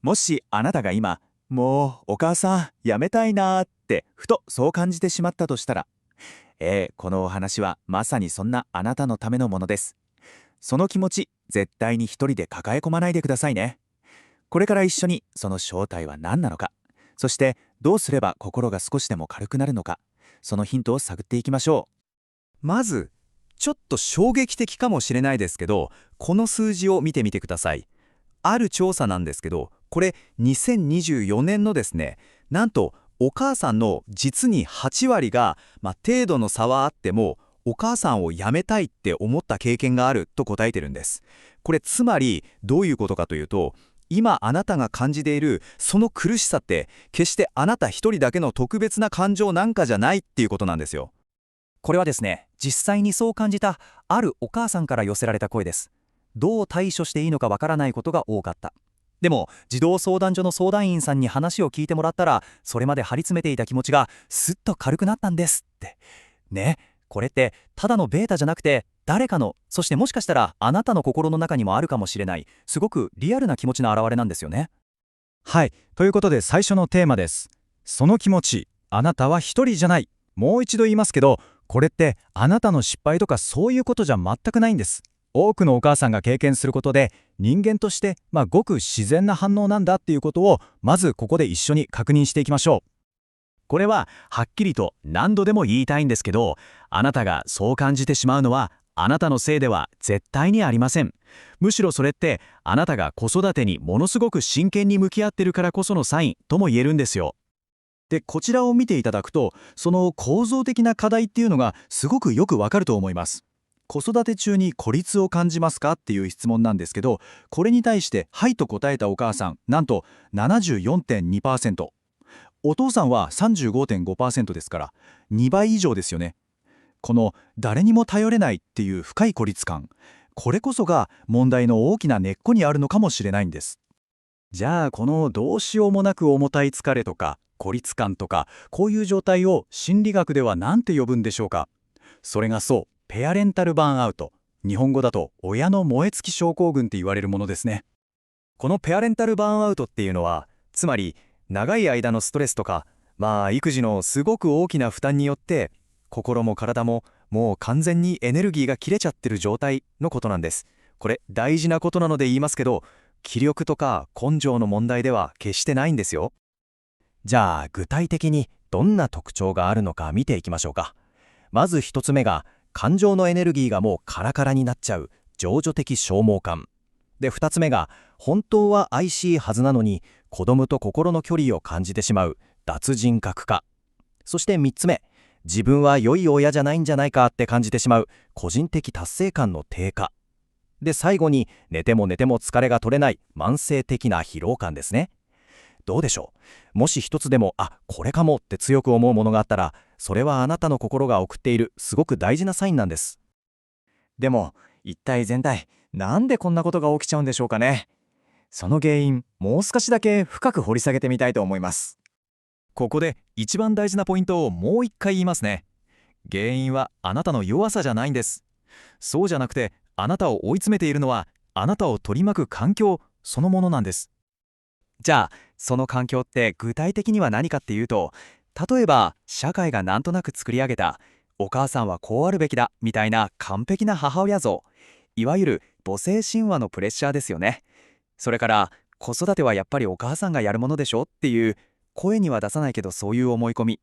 もしあなたが今、もうお母さんやめたいなーってふとそう感じてしまったとしたら、このお話はまさにそんなあなたのためのものです。その気持ち、絶対に一人で抱え込まないでくださいね。これから一緒にその正体は何なのか、そしてどうすれば心が少しでも軽くなるのか、そのヒントを探っていきましょまず、ちょっと衝撃的かもしれないですけど、この数字を見てみてください。ある調査なんですけど、これ2024年のですね、なんとお母さんの実に8割が、程度の差はあっても、お母さんを辞めたいって思った経験があると答えてるんです。これつまりどういうことかというと、今あなたが感じているその苦しさって決してあなた一人だけの特別な感情なんかじゃないっていうことなんですよ。これはですね、実際にそう感じたあるお母さんから寄せられた声です。どう対処していいのかわからないことが多かった。でも、児童相談所の相談員さんに話を聞いてもらったら、それまで張り詰めていた気持ちがすっと軽くなったんですって。ね、これってただのベータじゃなくて、誰かの、そしてもしかしたらあなたの心の中にもあるかもしれない、すごくリアルな気持ちの表れなんですよね。はい、ということで最初のテーマです。その気持ち、あなたは一人じゃない。もう一度言いますけど、これってあなたの失敗とかそういうことじゃ全くないんです。多くのお母さんが経験することで、人間として、ごく自然な反応なんだっていうことを、まずここで一緒に確認していきましょう。これははっきりと何度でも言いたいんですけど、あなたがそう感じてしまうのはあなたのせいでは絶対にありません。むしろそれってあなたが子育てにものすごく真剣に向き合ってるからこそのサインとも言えるんですよ。で、こちらを見ていただくと、その構造的な課題っていうのがすごくよくわかると思います。子育て中に孤立を感じますかっていう質問なんですけど、これに対して「はい」と答えたお母さん、なんと 74.2%。お父さんは 35.5% ですから、2倍以上ですよね。この誰にも頼れないっていう深い孤立感、これこそが問題の大きな根っこにあるのかもしれないんです。じゃあ、このどうしようもなく重たい疲れとか孤立感とか、こういう状態を心理学では何て呼ぶんでしょうか。それがそう、ペアレンタルバーンアウト。日本語だと親の燃え尽き症候群って言われるものですね。このペアレンタルバーンアウトっていうのは、つまり長い間のストレスとか、育児のすごく大きな負担によって心も体ももう完全にエネルギーが切れちゃってる状態のことなんです。これ大事なことなので言いますけど、気力とか根性の問題では決してないんですよ。じゃあ具体的にどんな特徴があるのか見ていきましょうか。まず一つ目が、感情のエネルギーがもうカラカラになっちゃう情緒的消耗感で、二つ目が本当は愛しいはずなのに子供と心の距離を感じてしまう脱人格化。そして三つ目、自分は良い親じゃないんじゃないかって感じてしまう個人的達成感の低下で、最後に寝ても寝ても疲れが取れない慢性的な疲労感ですね。どうでしょう。もし一つでもこれかもって強く思うものがあったら、それはあなたの心が送っているすごく大事なサインなんです。でも、一体全体、なんでこんなことが起きちゃうんでしょうかね。その原因、もう少しだけ深く掘り下げてみたいと思います。ここで一番大事なポイントをもう一回言いますね。原因はあなたの弱さじゃないんです。そうじゃなくて、あなたを追い詰めているのはあなたを取り巻く環境そのものなんです。じゃあその環境って具体的には何かっていうと、例えば社会がなんとなく作り上げたお母さんはこうあるべきだみたいな完璧な母親像、いわゆる母性神話のプレッシャーですよね。それから子育てはやっぱりお母さんがやるものでしょっていう声には出さないけどそういう思い込み、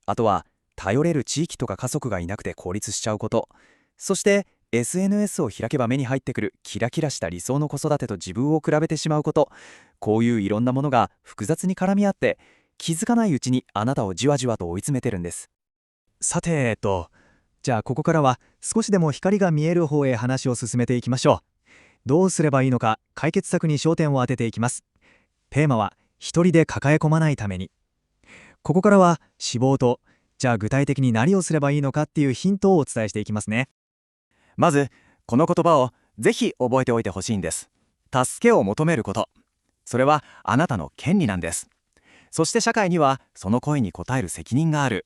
あとは頼れる地域とか家族がいなくて孤立しちゃうこと、そして SNS を開けば目に入ってくるキラキラした理想の子育てと自分を比べてしまうこと、こういういろんなものが複雑に絡み合って気づかないうちにあなたをじわじわと追い詰めてるんです。さて、じゃあここからは少しでも光が見える方へ話を進めていきましょう。どうすればいいのか、解決策に焦点を当てていきます。テーマは一人で抱え込まないために。ここからは脂肪と、じゃあ具体的に何をすればいいのかっていうヒントをお伝えしていきますね。まず、この言葉をぜひ覚えておいてほしいんです。助けを求めること。それはあなたの権利なんです。そして社会にはその声に応える責任がある。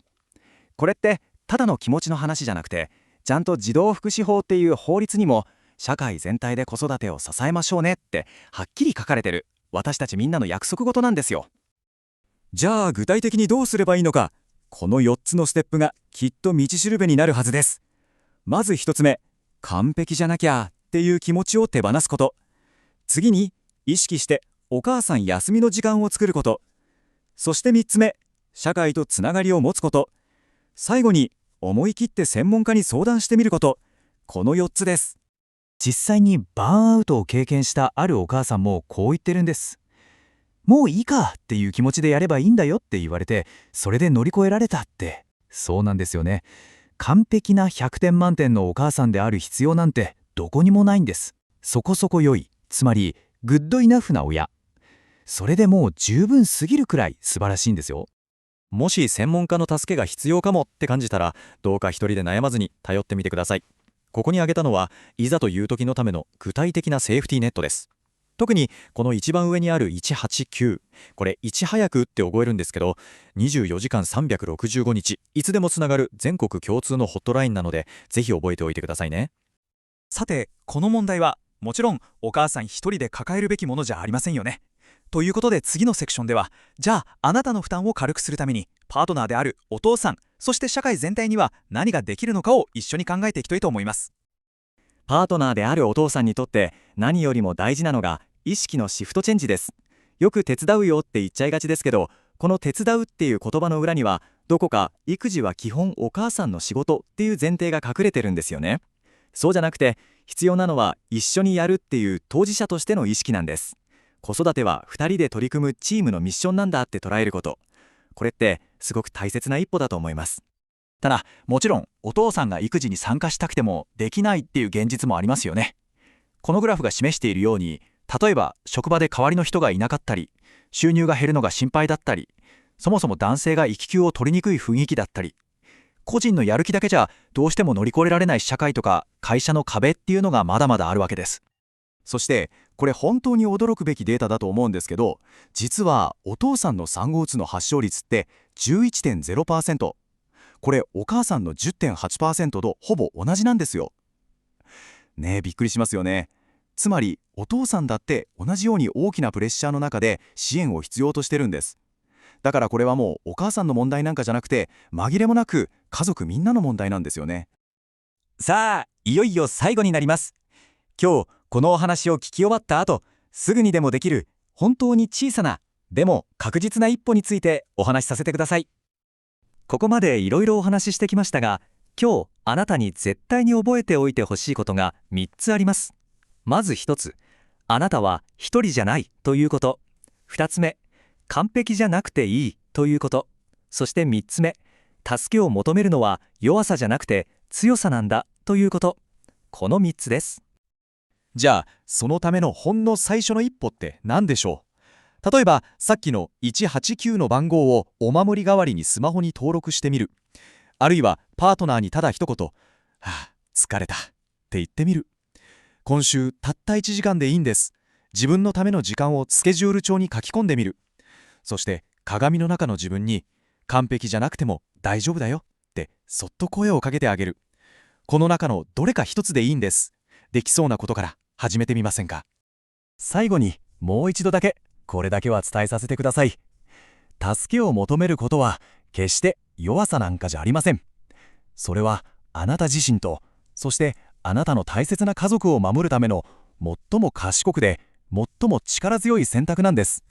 これってただの気持ちの話じゃなくて、ちゃんと児童福祉法っていう法律にも社会全体で子育てを支えましょうねってはっきり書かれてる。私たちみんなの約束事なんですよ。じゃあ具体的にどうすればいいのか、この4つのステップがきっと道しるべになるはずです。まず1つ目、完璧じゃなきゃっていう気持ちを手放すこと。次に、意識してお母さん休みの時間を作ること。そして3つ目、社会とつながりを持つこと。最後に、思い切って専門家に相談してみること。この4つです。実際にバーンアウトを経験したあるお母さんもこう言ってるんです。もういいかっていう気持ちでやればいいんだよって言われて、それで乗り越えられたって。そうなんですよね。完璧な100点満点のお母さんである必要なんてどこにもないんです。そこそこ良い、つまりグッドイナフな親。それでもう十分すぎるくらい素晴らしいんですよ。もし専門家の助けが必要かもって感じたら、どうか一人で悩まずに頼ってみてください。ここに挙げたのは、いざという時のための具体的なセーフティーネットです。特にこの一番上にある189、これいち早くって覚えるんですけど、24時間365日いつでもつながる全国共通のホットラインなので、ぜひ覚えておいてくださいね。さて、この問題はもちろんお母さん一人で抱えるべきものじゃありませんよね。ということで次のセクションでは、じゃああなたの負担を軽くするためにパートナーであるお父さん、そして社会全体には何ができるのかを一緒に考えていきたいと思います。パートナーであるお父さんにとって何よりも大事なのが意識のシフトチェンジです。よく手伝うよって言っちゃいがちですけど、この手伝うっていう言葉の裏にはどこか育児は基本お母さんの仕事っていう前提が隠れてるんですよね。そうじゃなくて、必要なのは一緒にやるっていう当事者としての意識なんです。子育ては2人で取り組むチームのミッションなんだって捉えること、これってすごく大切な一歩だと思います。ただ、もちろんお父さんが育児に参加したくてもできないっていう現実もありますよね。このグラフが示しているように、例えば職場で代わりの人がいなかったり、収入が減るのが心配だったり、そもそも男性が育休を取りにくい雰囲気だったり、個人のやる気だけじゃどうしても乗り越えられない社会とか会社の壁っていうのがまだまだあるわけです。そしてこれ本当に驚くべきデータだと思うんですけど、実はお父さんの産後うつの発症率って 11.0%、 これお母さんの 10.8% とほぼ同じなんですよ。ねえ、びっくりしますよね。つまりお父さんだって同じように大きなプレッシャーの中で支援を必要としてるんです。だからこれはもうお母さんの問題なんかじゃなくて、紛れもなく家族みんなの問題なんですよね。さあ、いよいよ最後になります。今日このお話を聞き終わった後、すぐにでもできる本当に小さなでも確実な一歩についてお話しさせてください。ここまでいろいろお話ししてきましたが、今日あなたに絶対に覚えておいてほしいことが3つあります。まず1つ、あなたは一人じゃないということ。2つ目、完璧じゃなくていいということ。そして3つ目、助けを求めるのは弱さじゃなくて強さなんだということ。この3つです。じゃあそのためのほんの最初の一歩って何でしょう。例えばさっきの189の番号をお守り代わりにスマホに登録してみる。あるいはパートナーにただ一言「はあ、疲れた」って言ってみる。今週たった1時間でいいんです。自分のための時間をスケジュール帳に書き込んでみる。そして鏡の中の自分に完璧じゃなくても大丈夫だよってそっと声をかけてあげる。この中のどれか一つでいいんです。できそうなことから始めてみませんか。最後にもう一度だけこれだけは伝えさせてください。助けを求めることは決して弱さなんかじゃありません。それはあなた自身と、そしてあなたの大切な家族を守るための最も賢くで最も力強い選択なんです。